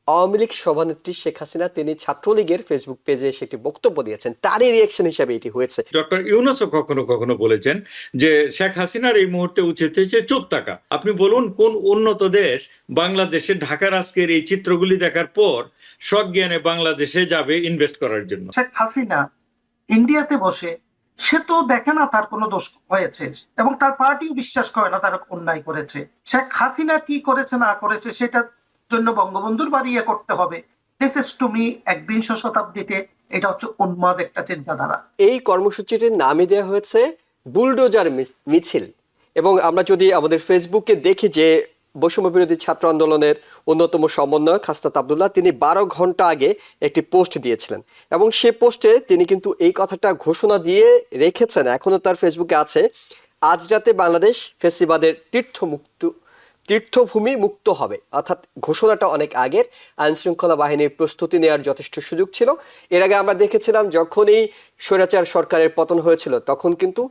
আওয়ামী লীগ সভানেত্রী শেখ হাসিনা তিনি ছাত্রলীগের ফেসবুক পেজে এসে একটি বক্তব্য দিয়েছেন, তারই রিয়েকশন হিসেবে এটি হয়েছে। ডক্টর ইউনূসও কখনো কখনো বলেছেন যে শেখ হাসিনার এই মুহূর্তে উচিত হয়েছে চুপ থাকা। আপনি বলুন কোন উন্নত দেশ বাংলাদেশে ঢাকার আজকের এই চিত্রগুলি দেখার পর সজ্ঞানে বাংলাদেশে যাবে ইনভেস্ট করার জন্য? শেখ হাসিনা ইন্ডিয়াতে বসে সে তো দেখে না তার কোনো দোষ হয়েছে, এবং তার পার্টিও বিশ্বাস করে না তার অন্যায় করেছে। শেখ হাসিনা কি করেছে না করেছে সেটার জন্য বঙ্গবন্ধুর বাড়িয়ে করতে হবে, দিস ইজ টু মি একবিংশ শতাব্দীতে এটা হচ্ছে উন্মাদ একটা চিন্তাধারা। এই কর্মসূচিটির নামই দেওয়া হয়েছে বুলডোজার মিছিল। এবং আমরা যদি আমাদের ফেসবুকে দেখি যে বৈষম্য বিরোধী ছাত্র আন্দোলনের অন্যতম সমন্বয়ক হাসনাত আব্দুল্লাহ তিনি 12 ঘন্টা আগে একটি পোস্ট দিয়েছিলেন, এবং সে পোস্টে তিনি কিন্তু এই কথাটা ঘোষণা দিয়ে রেখেছেন, এখনো তার ফেসবুকে আছে, আজ রাতে বাংলাদেশ ফেসিবাদের তীর্থভূমি মুক্ত হবে। অর্থাৎ ঘোষণাটা অনেক আগের, আইন শৃঙ্খলা বাহিনীর প্রস্তুতি নেওয়ার যথেষ্ট সুযোগ ছিল। এর আগে আমরা দেখেছিলাম যখনই স্বৈরাচার সরকারের পতন হয়েছিল তখন কিন্তু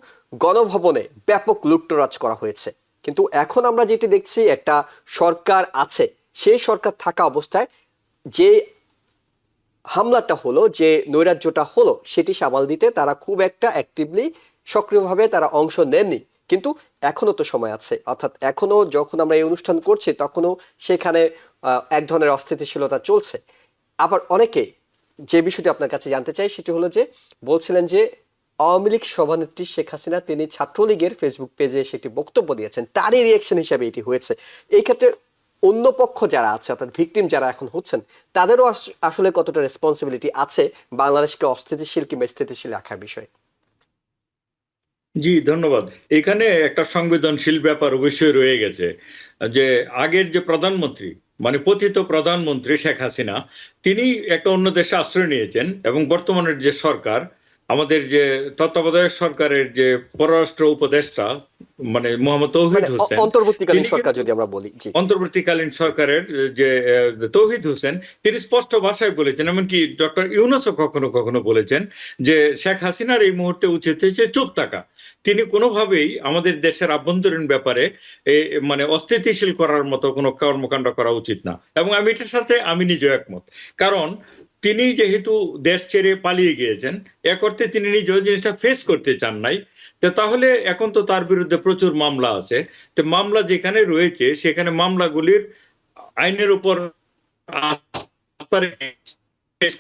গণভবনে ব্যাপক লুটতরাজ করা হয়েছে। কিন্তু এখন আমরা যেটি দেখছি, একটা সরকার আছে, সেই সরকার থাকা অবস্থায় যে হামলাটা হলো, যে নৈরাজ্যটা হলো, সেটি সামাল দিতে তারা খুব একটা অ্যাক্টিভলি সক্রিয়ভাবে তারা অংশ নেননি। কিন্তু এখনো তো সময় আছে, অর্থাৎ এখনো যখন আমরা এই অনুষ্ঠান করছি তখনও সেখানে এক ধরনের অস্থিতিশীলতা চলছে। আবার অনেকে যে বিষয়টি আপনার কাছে জানতে চাই সেটি হলো যে বলছিলেন যে আওয়ামী লীগ সভানেত্রী শেখ হাসিনা তিনি ছাত্রলীগের ফেসবুক পেজে এসে একটি বক্তব্য দিয়েছেন, তারই রিয়েকশন হিসেবে এটি হয়েছে। এই ক্ষেত্রে অন্য পক্ষ যারা আছে, অর্থাৎ ভিকটিম যারা এখন হচ্ছেন, তাদেরও আসলে কতটা রেসপন্সিবিলিটি আছে বাংলাদেশকে অস্থিতিশীল কিংবা স্থিতিশীল রাখার বিষয়ে? জি, ধন্যবাদ। এখানে একটা সংবেদনশীল ব্যাপার অবশ্যই রয়ে গেছে যে আগের যে প্রধানমন্ত্রী, মানে পতিত প্রধানমন্ত্রী শেখ হাসিনা, তিনি একটা অন্য দেশে আশ্রয় নিয়েছেন, এবং বর্তমানের যে সরকার, আমাদের যে তত্ত্বাবধায়ক সরকারের যে পররাষ্ট্র উপদেষ্টা মানে মোহাম্মদ তৌহিদ হোসেন, অন্তর্বর্তীকালীন সরকার যদি আমরা বলি, অন্তর্বর্তীকালীন সরকারের যে তৌহিদ হোসেন, তিনি স্পষ্ট ভাষায় বলেছেন, এমনকি ডক্টর ইউনূসও কখনো কখনো বলেছেন যে শেখ হাসিনার এই মুহূর্তে উচিত হয়েছে চুপ থাকা। তিনি কোনোভাবেই আমাদের দেশের আভ্যন্তরীণ ব্যাপারে মানে অস্থিতিশীল করার মতো কোনো কর্মকাণ্ড করা উচিত না, এবং আমি এটার সাথে আমি নিজেও একমত। কারণ তিনি যেহেতু দেশ ছেড়ে পালিয়ে গিয়েছেন, এক অর্থে তিনি নিজেও জিনিসটা ফেস করতে চান নাই। তাহলে এখন তো তার বিরুদ্ধে প্রচুর মামলা আছে। তো মামলা যেখানে রয়েছে সেখানে মামলাগুলির আইনের উপর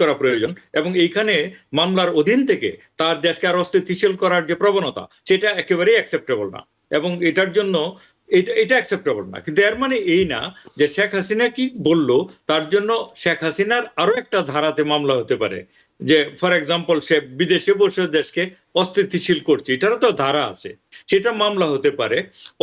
করা প্রয়োজন, এবং এইখানে মামলার অধীন থেকে তার দেশকে আর অস্থিতিশীল করার যে প্রবণতা, সেটা একেবারেই অ্যাকসেপ্টেবল না, এবং এটার জন্য এটা অ্যাকসেপ্টেবল না। কিন্তু এর মানে এই না যে শেখ হাসিনা কি বললো তার জন্য শেখ হাসিনার আরো একটা ধারাতে মামলা হতে পারে, যে ফর এক্সাম্পল সে বিদেশে বসে দেশকে অস্থিতিশীল করছে, এটারও তো ধারা আছে, সেটা মামলা হতে পারে।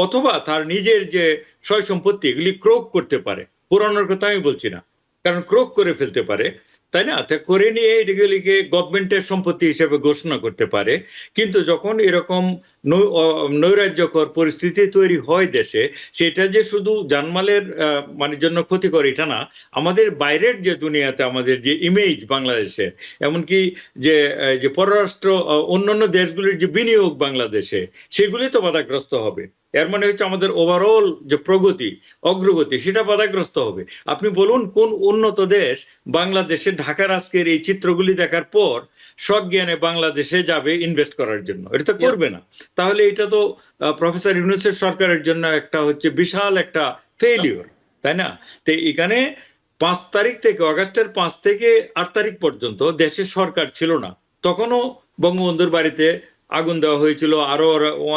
অথবা তার নিজের যে সয় সম্পত্তি এগুলি ক্রোক করতে পারে, পুরানোর কথা আমি বলছি না, কারণ ক্রোক করে ফেলতে পারে, তাই না? তা করে নিয়ে এগুলিকে গভর্নমেন্টের সম্পত্তি হিসেবে ঘোষণা করতে পারে। কিন্তু যখন এরকম নৈরাজ্যকর পরিস্থিতি তৈরি হয় দেশে, সেটা যে শুধু জানমালের মানে জন্য ক্ষতিকর এটা না, আমাদের বাইরের যে দুনিয়াতে আমাদের যে ইমেজ বাংলাদেশের, এমনকি যে পররাষ্ট্র অন্যান্য দেশগুলির যে বিনিয়োগ বাংলাদেশে, সেগুলি তো বাধাগ্রস্ত হবে। এর মানে হচ্ছে আমাদের ওভারঅল যে প্রগতি অগ্রগতি সেটা বাধাগ্রস্ত হবে। আপনি বলুন কোন উন্নত দেশ বাংলাদেশে ঢাকার আজকের এই চিত্রগুলি দেখার পর সজ্ঞানে বাংলাদেশে যাবে ইনভেস্ট করার জন্য? এটা তো করবে না। তাহলে এটা তো প্রফেসর ইউনূসের সরকারের জন্য একটা হচ্ছে বিশাল একটা ফেইলিওর, তাই না? তো এখানে 5 তারিখ থেকে, অগাস্টের 5 থেকে 8 তারিখ পর্যন্ত দেশের সরকার ছিল না, তখনও বঙ্গবন্ধুর বাড়িতে আগুন দেওয়া হয়েছিল, আরো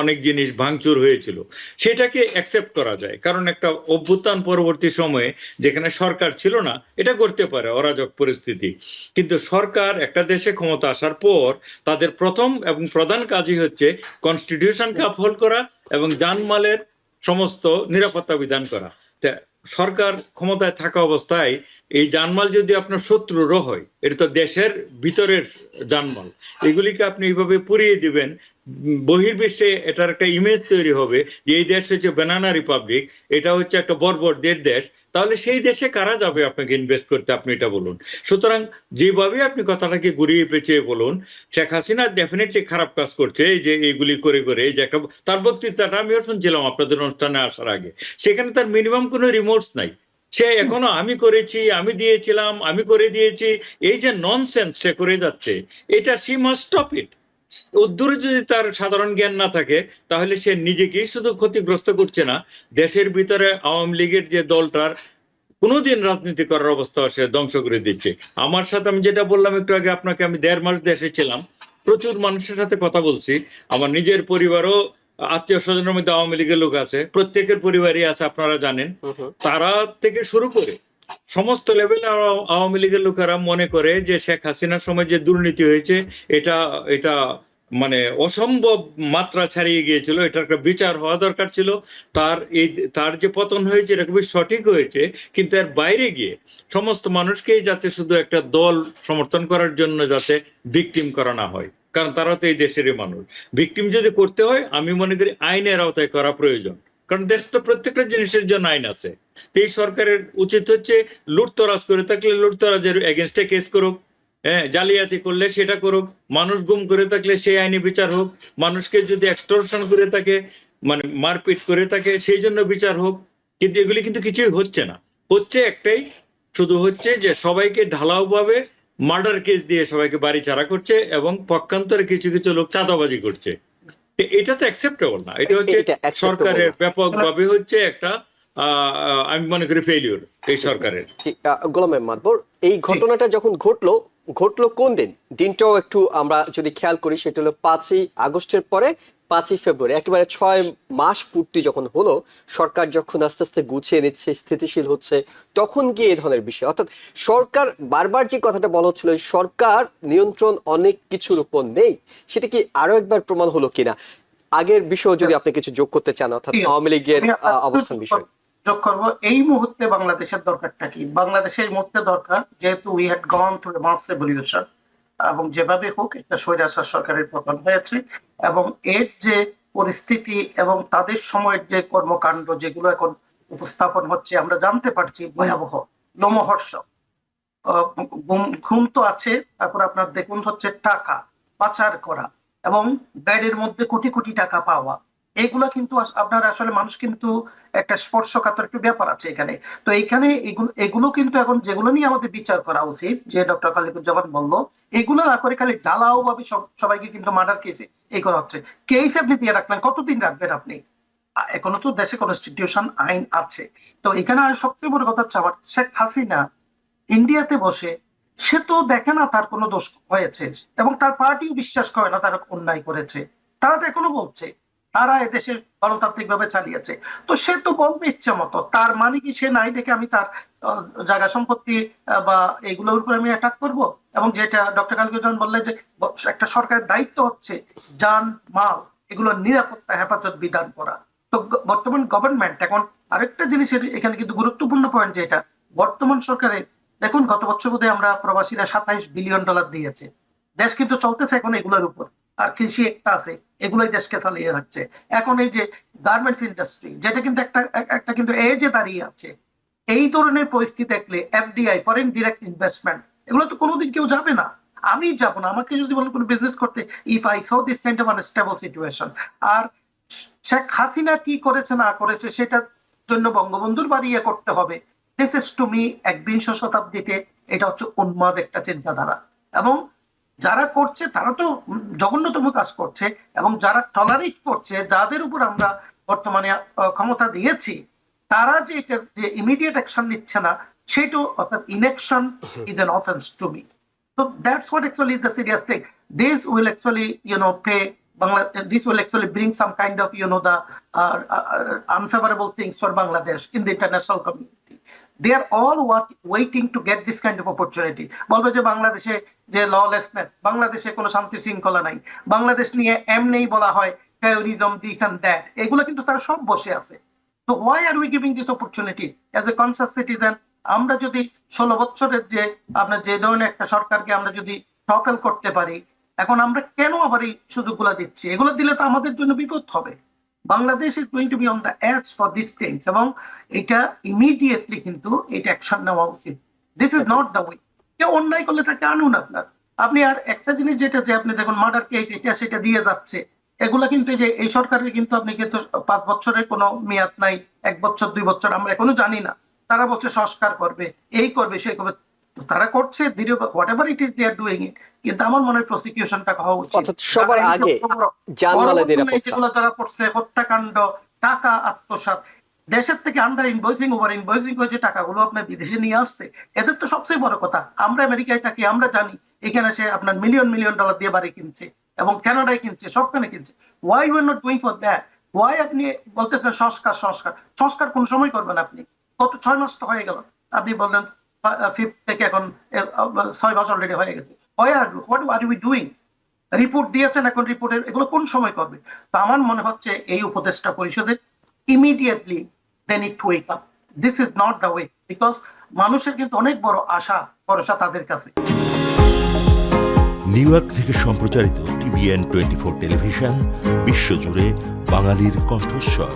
অনেক জিনিস ভাঙচুর হয়েছিল। সেটাকে অ্যাকসেপ্ট করা যায়, কারণ একটা অভ্যুত্থান পরবর্তী সময়ে যেখানে সরকার ছিল না, এটা করতে পারে অরাজক পরিস্থিতি। কিন্তু সরকার একটা দেশে ক্ষমতা আসার পর তাদের প্রথম এবং প্রধান কাজই হচ্ছে কনস্টিটিউশনকে আপহোল্ড করা এবং জানমালের সমস্ত নিরাপত্তা বিধান করা। সরকার ক্ষমতায় থাকা অবস্থায় এই জানমাল যদি আপনার শত্রুরও হয়, এটা তো দেশের ভিতরের জানমাল, এগুলিকে আপনি এইভাবে পুড়িয়ে দিবেন, বহির্বিশ্বে এটার একটা ইমেজ তৈরি হবে যে এই দেশ হচ্ছে ব্যানানা রিপাবলিক, এটা হচ্ছে একটা বর্বরদের দেশ। তাহলে সেই দেশে কারা যাবে আপনাকে ইনভেস্ট করতে? আপনি এটা বলুন। সুতরাং যেভাবে আপনি কথাটাকে ঘুরিয়ে পেঁচিয়ে বলুন, শেখ হাসিনা ডেফিনেটলি খারাপ কাজ করছে, এই যে এইগুলি করে করে, যে একটা তার বক্তৃতাটা আমিও শুনছিলাম আপনাদের অনুষ্ঠানে আসার আগে, সেখানে তার মিনিমাম কোনো রিমোর্স নাই। সে এখনো আমি করেছি, আমি দিয়েছিলাম, আমি করে দিয়েছি, এই যে ননসেন্স সে করে যাচ্ছে, এটা সি মাস্ট স্টপ ইট। উদ্দূরে যদি তার সাধারণ জ্ঞান না থাকে, তাহলে সে নিজেকেই শুধু ক্ষতিগ্রস্ত করছে না, দেশের ভিতরে আওয়ামী লীগের যে দলটার কোনোদিন রাজনীতি করার অবস্থা সে ধ্বংস করে দিচ্ছে। আমার সাথে আমি যেটা বললাম একটু আগে আপনাকে, আমি 1.5 মাস দেশে ছিলাম, প্রচুর মানুষের সাথে কথা বলছি। আমার নিজের পরিবারও, আত্মীয় স্বজনের মধ্যে আওয়ামী লীগের লোক আছে, প্রত্যেকের পরিবারই আছে, আপনারা জানেন। তারা থেকে শুরু করে সমস্ত লেভেলে আওয়ামী লীগের লোকেরা মনে করে যে শেখ হাসিনার সময় যে দুর্নীতি হয়েছে, এটা এটা মানে অসম্ভব মাত্রা ছাড়িয়ে গিয়েছিল, এটার একটা বিচার হওয়া দরকার ছিল। তার যে পতন হয়েছে এটা খুবই সঠিক হয়েছে, কিন্তু এর বাইরে গিয়ে সমস্ত মানুষকেই যাতে শুধু একটা দল সমর্থন করার জন্য যাতে ভিকটিম করা না হয়, কারণ তারা তো এই দেশেরই মানুষ। ভিকটিম যদি করতে হয়, আমি মনে করি আইনের আওতায় করা প্রয়োজন, কারণ দেশ তো প্রত্যেকটা জিনিসের জন্য আইন আছে। এই সরকারের উচিত হচ্ছে লুটতরাজ করে থাকলে লুটতরাজের এগেনস্টে কেস করুক, হ্যাঁ, জালিয়াতি করলে সেটা করুক, মানুষ গুম করে থাকলে সেই আইনি বিচার হোক, মানুষকে যদি এক্সটর্শন করে থাকে, মানে মারপিট করে থাকে, সেই জন্য বিচার হোক। কিন্তু এগুলি কিন্তু কিছুই হচ্ছে না। হচ্ছে একটাই, শুধু হচ্ছে যে সবাইকে ঢালাও ভাবে মার্ডার কেস দিয়ে সবাইকে বাড়ি ছাড়া করছে, এবং পক্ষান্তরে কিছু কিছু লোক চাঁদাবাজি করছে। এটা তো অ্যাকসেপ্টেবল না। এটা হচ্ছে এটা acceptable সরকারের না। ব্যাপকভাবে হচ্ছে একটা আমি মনে করি ফেলিওর এই সরকারের। গোলাম মাদবর, এই ঘটনাটা যখন ঘটলো কোন দিন, দিনটাও একটু আমরা যদি খেয়াল করি, সেটা হলো 5ই আগস্টের পরে 5ই ফেব্রুয়ারি, একেবারে 6 মাস পূর্তি যখন হলো, সরকার যখন আস্তে আস্তে গুছিয়ে নিচ্ছে, স্থিতিশীল হচ্ছে, তখন গিয়ে এই ধরনের বিষয়। অর্থাৎ সরকার, বারবার যে কথাটা বলা হচ্ছিল, সরকার নিয়ন্ত্রণ অনেক কিছুর উপর নেই, সেটা কি আরো একবার প্রমাণ হলো কিনা? আগের বিষয় যদি আপনি কিছু যোগ করতে চান, অর্থাৎ আওয়ামী লীগের অবস্থান বিষয় যোগ করবো। এই মুহূর্তে বাংলাদেশের দরকারটা কি? বাংলাদেশের মুহূর্তে দরকার, যেহেতু we had gone through a mass revolution, এবং যেভাবে হোক একটা স্বৈরাচার সরকারের পতন হয়েছে, এবং এর যে পরিস্থিতি এবং তাদের সময়ের যে কর্মকাণ্ড যেগুলো এখন উপস্থাপন হচ্ছে, আমরা জানতে পারছি ভয়াবহ, লোমহর্ষক। ঘুম তো আছে, তারপর আপনার দেখুন হচ্ছে টাকা পাচার করা এবং ব্যাডের মধ্যে কোটি কোটি টাকা পাওয়া, এগুলা কিন্তু আপনার আসলে মানুষ কিন্তু একটা স্পর্শকাতর একটু ব্যাপার আছে এখানে। তো এইখানে এগুলো কিন্তু এখন যেগুলো নিয়ে আমাদের বিচার করা উচিত, যে ডক্টর খালিকুজ্জামান বললো, এগুলো না করে খালি ঢালাও ভাবে সবাইকে কিন্তু মার্ডার কেসে এই করা হচ্ছে। কেস আপনি দিয়ে রাখলেন, কতদিন রাখবেন আপনি? এখনো তো দেশে কনস্টিটিউশন আইন আছে। তো এখানে সবচেয়ে বড় কথা হচ্ছে, আমার শেখ হাসিনা ইন্ডিয়াতে বসে সে তো দেখে না তার কোনো দোষ হয়েছে, এবং তার পার্টিও বিশ্বাস করে না তারা অন্যায় করেছে। তারা তো এখনো বলছে তারা এদেশে গণতান্ত্রিক ভাবে চালিয়েছে। তো সে তো বলবে ইচ্ছে মতো, তার মানে কি সে নাই দেখে আমি তার জায়গা সম্পত্তি বা এগুলোর উপর আমি অ্যাটাক করব? এবং যেটা ডক্টর খালিকুজ্জামান বললেন যে একটা সরকারের দায়িত্ব হচ্ছে যান মাল এগুলোর নিরাপত্তা হেফাজত বিধান করা। তো বর্তমান গভর্নমেন্ট এখন আরেকটা জিনিসের এখানে কিন্তু গুরুত্বপূর্ণ পয়েন্ট, যেটা বর্তমান সরকারে দেখুন, গত বছর বোধহয় আমরা প্রবাসীরা $27 বিলিয়ন দিয়েছে। দেশ কিন্তু চলতেছে এখন এগুলোর উপর, আর কৃষি একটা আছে, এগুলোই দেশকে চালিয়ে রাখছে। এখন এই যে গার্মেন্টস ইন্ডাস্ট্রি, যেটা কিন্তু একটা কিন্তু এজে দাঁড়িয়ে আছে, এই ধরনের পরিস্থিতি দেখলে এফডিআই, ফরেন ডিরেক্ট ইনভেস্টমেন্ট, এগুলো তো কোনোদিন কেউ যাবে না। আমি যাবো না, আমাকে যদি বলেন কোনো বিজনেস করতে, if I saw this kind of unstable situation. আর শেখ হাসিনা কি করেছে না করেছে সেটার জন্য বঙ্গবন্ধুর বাড়িয়ে করতে হবে, দিস ইজ টু মি 21শ শতাব্দীতে এটা হচ্ছে উন্মাদ একটা চিন্তাধারা। এবং যারা করছে তারা তো জঘন্যতম কাজ করছে, এবং যারা টলারেট করছে, যাদের উপর আমরা বর্তমানে ক্ষমতা দিয়েছি, তারা যে এটা যে ইমিডিয়েট অ্যাকশন নিচ্ছে না, সেটা অর্থাৎ inaction is an offence to me. So that's what actually is the serious thing. This will actually, this will actually bring some kind of, the unfavorable things for Bangladesh in the international community. They are all waiting to get this kind of opportunity. বলবে যে বাংলাদেশে যে lawlessness, বাংলাদেশে কোনো শান্তি শৃঙ্খলা নাই, বাংলাদেশ নিয়ে এমনিই বলা হয় টেরোরিজম, দিস এন্ড দ্যাট, এগুলো কিন্তু তারা সব বসে আছে। So why are we giving this opportunity as a conscious citizen? আমরা যদি 16 বছরের যে আপনার যে ধরনের একটা সরকারকে আমরা যদি টপল করতে পারি, এখন আমরা কেন আবার এই সুযোগগুলো দিচ্ছি? এগুলো দিলে তো আমাদের জন্য বিপদ হবে। Bangladesh is going to be on the edge for this things, এবং এটা ইমিডিয়েটলি কিন্তু এটা অ্যাকশন নেওয়া উচিত। This is not the way. কেউ অন্যায় করলে তাকে আনুন আপনার। আপনি আর একটা জিনিস যেটা যে আপনি দেখুন মার্ডার কেস এটা সেটা দিয়ে যাচ্ছে, এগুলা কিন্তু যে এই সরকারের কিন্তু আপনি কিন্তু 5 বছরের কোনো মেয়াদ নাই, 1 বছর 2 বছর আমরা এখনো জানি না। তারা বলছে সংস্কার করবে, এই করবে, সেই করবে। তারা করছে whatever it is they are doing it, কিন্তু আমার মনে হয় প্রসিকিউশনটা হওয়া উচিত। অর্থাৎ সবার আগে জানমালের নিরাপত্তা, যেগুলো তারা করছে, হত্যাকাণ্ড, টাকা আত্মসাৎ, দেশের থেকে আন্ডার ইনভয়েসিং, ওভার ইনভয়েসিং হয়েছে, টাকাগুলো আপনার বিদেশে নিয়ে আসছে, এদের তো সবচেয়ে বড় কথা। আমরা আমেরিকায় থাকি, আমরা জানি এখানে সে আপনার মিলিয়ন মিলিয়ন ডলার দিয়ে বাড়ি কিনছে এবং কানাডায় কিনছে, সবখানে কিনছে। Why you are not doing for that? Why আপনি বলতেছেন সংস্কার সংস্কার? সংস্কার কোন সময় করবেন আপনি? গত 6 মাস তো হয়ে গেল, আপনি বললেন 5 থেকে এখন 6 মাস অলরেডি হয়ে গেছে। What are you doing? Report দিয়েছেন, এখন রিপোর্টের এগুলো কোন সময় করবে? তো আমার মনে হচ্ছে এই উপদেষ্টা পরিষদের immediately they need to wake up. This is not the way, because মানুষের কিন্তু অনেক বড় আশা ভরসা তাদের কাছে। নিউ ইয়র্ক থেকে সম্প্রচারিত TVN 24 টেলিভিশন বিশ্বজুড়ে বাঙালির কণ্ঠস্বর।